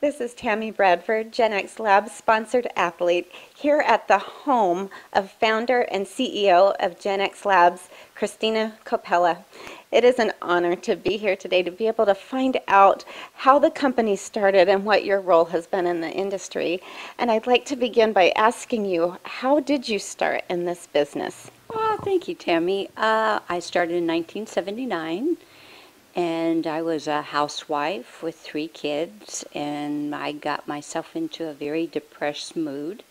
This is Tammi Bradford, GenXlabs sponsored athlete, here at the home of founder and CEO of GenXlabs, Christina Copella. It is an honor to be here today to be able to find out how the company started and what your role has been in the industry. And I'd like to begin by asking you, how did you start in this business? Oh, thank you, Tammy. I started in 1979. And I was a housewife with 3 kids, and I got myself into a very depressed mood.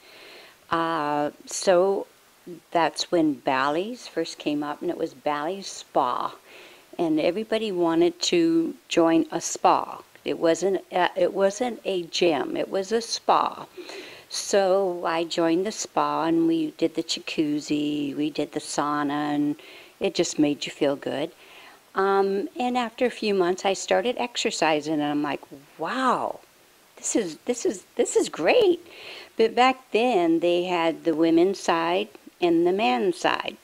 So that's when Bally's first came up, and it was Bally's Spa. And everybody wanted to join a spa. It wasn't a gym, it was a spa. So I joined the spa, and we did the jacuzzi, we did the sauna, and it just made you feel good. And after a few months, I started exercising, and I'm like, wow, this is great. But back then, they had the women's side and the man's side.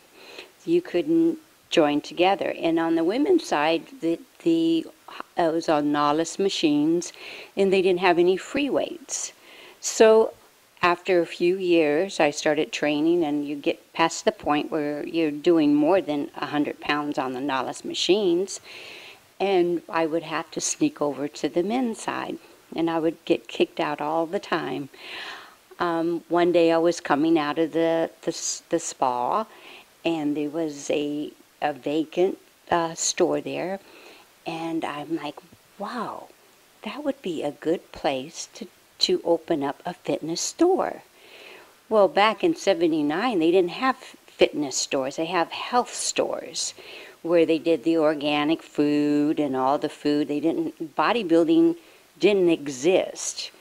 You couldn't join together. And on the women's side, it was on Nautilus machines, and they didn't have any free weights. So after a few years, I started training, and you get past the point where you're doing more than 100 pounds on the Nautilus machines, and I would have to sneak over to the men's side, and I would get kicked out all the time. One day I was coming out of the spa, and there was a vacant store there, and I'm like, wow, that would be a good place to open up a fitness store. Well, back in '79, they didn't have fitness stores. They have health stores where they did the organic food and all the food. Bodybuilding didn't exist.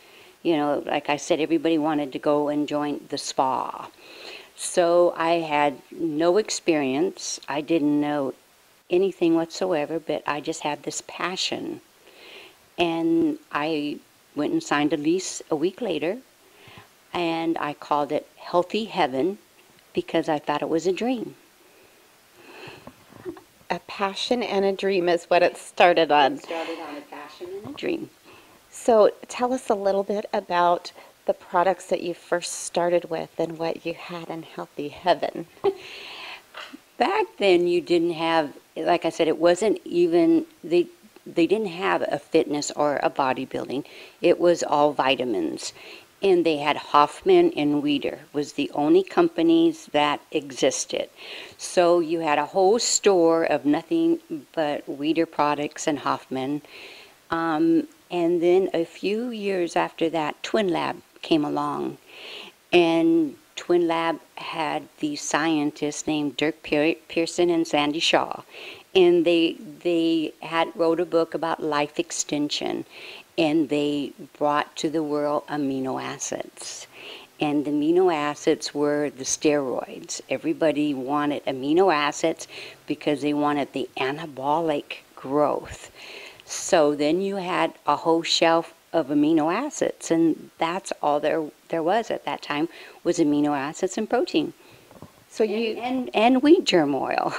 You know, like I said, everybody wanted to go and join the spa. So I had no experience. I didn't know anything whatsoever, but I just had this passion. And I went and signed a lease a week later, and I called it Healthy Heaven because I thought it was a dream. A passion and a dream is what it started on. It started on a passion and a dream. So tell us a little bit about the products that you first started with and what you had in Healthy Heaven. Back then, you didn't have, like I said, it wasn't even, they didn't have a fitness or a bodybuilding. It was all vitamins. And they had Hoffman and Weider was the only companies that existed. So you had a whole store of nothing but Weider products and Hoffman. And then a few years after that, TwinLab came along. And TwinLab had these scientists named Dirk Pearson and Sandy Shaw. And they had wrote a book about life extension, and they brought to the world amino acids. And the amino acids were the steroids. Everybody wanted amino acids because they wanted the anabolic growth. So then you had a whole shelf of amino acids, and that's all there was at that time, was amino acids and protein. So and wheat germ oil.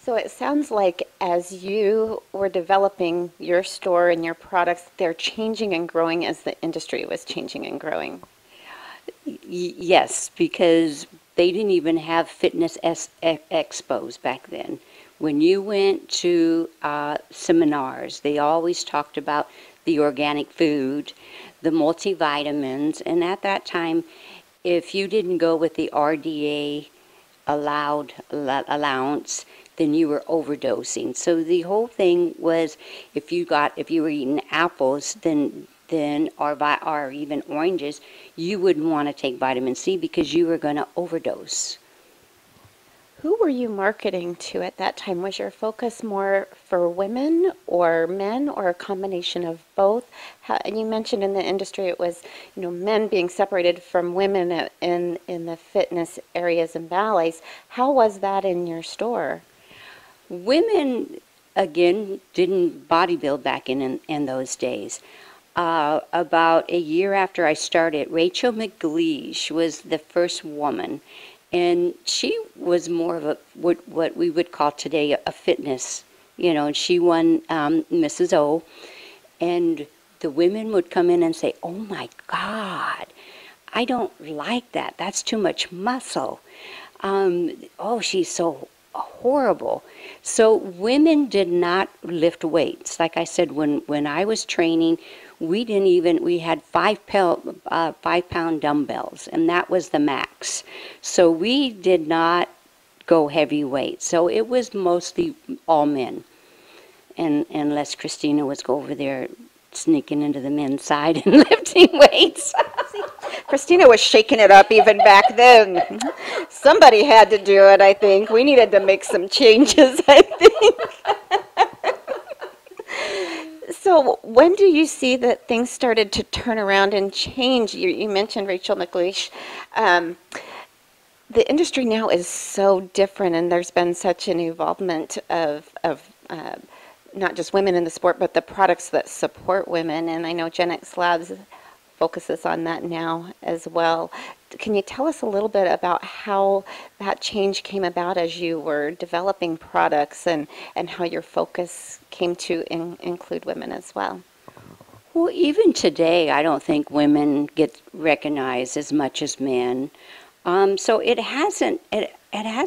So it sounds like as you were developing your store and your products, they're changing and growing as the industry was changing and growing. Yes, because they didn't even have fitness expos back then. When you went to seminars, they always talked about the organic food, the multivitamins, and at that time, if you didn't go with the RDA allowance, then you were overdosing. So the whole thing was, if you were eating apples, then or even oranges, you wouldn't want to take vitamin C because you were going to overdose. Who were you marketing to at that time? Was your focus more for women or men, or a combination of both? And you mentioned in the industry it was, men being separated from women in the fitness areas and Bally's. How was that in your store? Women, again, didn't bodybuild back in those days. About a year after I started, Rachel McLeish was the first woman. And she was more of what we would call today a fitness, and she won Mrs. O. And the women would come in and say, "Oh my God, I don't like that. That's too much muscle. Oh, she's so horrible." So women did not lift weights. Like I said, when I was training, we had 5 pound dumbbells, and that was the max. So we did not go heavy weight. So it was mostly all men, and unless Christina was over there sneaking into the men's side and lifting weights. Christina was shaking it up even back then. Somebody had to do it, I think. We needed to make some changes, I think. So when do you see that things started to turn around and change? You mentioned Rachel McLeish. The industry now is so different, and there's been such an involvement of not just women in the sport, but the products that support women. And I know GenXlabs focuses on that now as well. Can you tell us a little bit about how that change came about as you were developing products, and how your focus came to include women as well? Well, even today, I don't think women get recognized as much as men. So it hasn't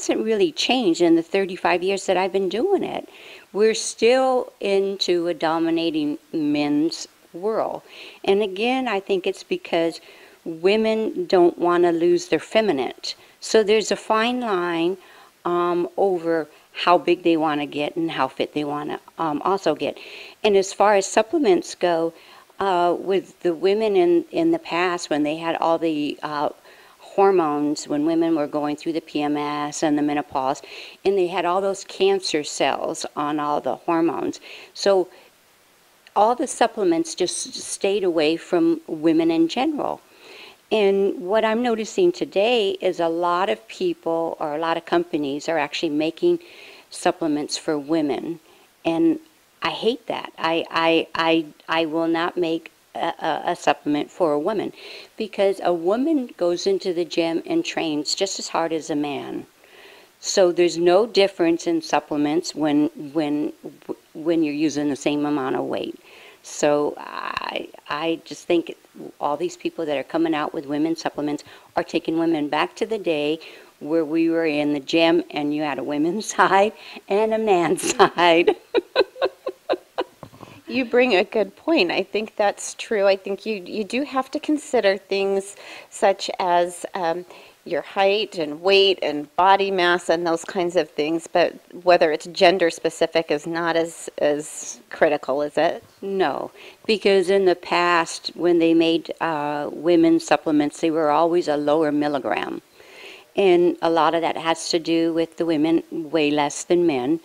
really changed in the 35 years that I've been doing it. We're still into a dominating men's world. And again, I think it's because women don't want to lose their feminine. So there's a fine line over how big they want to get and how fit they want to also get. And as far as supplements go, with the women in the past, when they had all the hormones, when women were going through the PMS and the menopause, and they had all those cancer cells on all the hormones. So all the supplements just stayed away from women in general. And what I'm noticing today is a lot of people, or a lot of companies, are actually making supplements for women. And I hate that. I will not make a supplement for a woman, because a woman goes into the gym and trains just as hard as a man. So there's no difference in supplements when you're using the same amount of weight. So I just think all these people that are coming out with women's supplements are taking women back to the day where we were in the gym and you had a women's side and a man's side. You bring a good point. I think that's true. I think you do have to consider things such as your height and weight and body mass and those kinds of things, but whether it's gender specific is not as critical, is it? No, because in the past, when they made women's supplements, they were always a lower milligram. And a lot of that has to do with the women weigh less than men.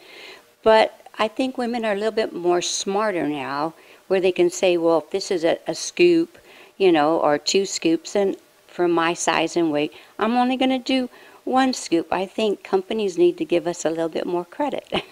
But I think women are a little bit more smarter now, where they can say, well, if this is a scoop, or 2 scoops, and for my size and weight, I'm only going to do 1 scoop. I think companies need to give us a little bit more credit.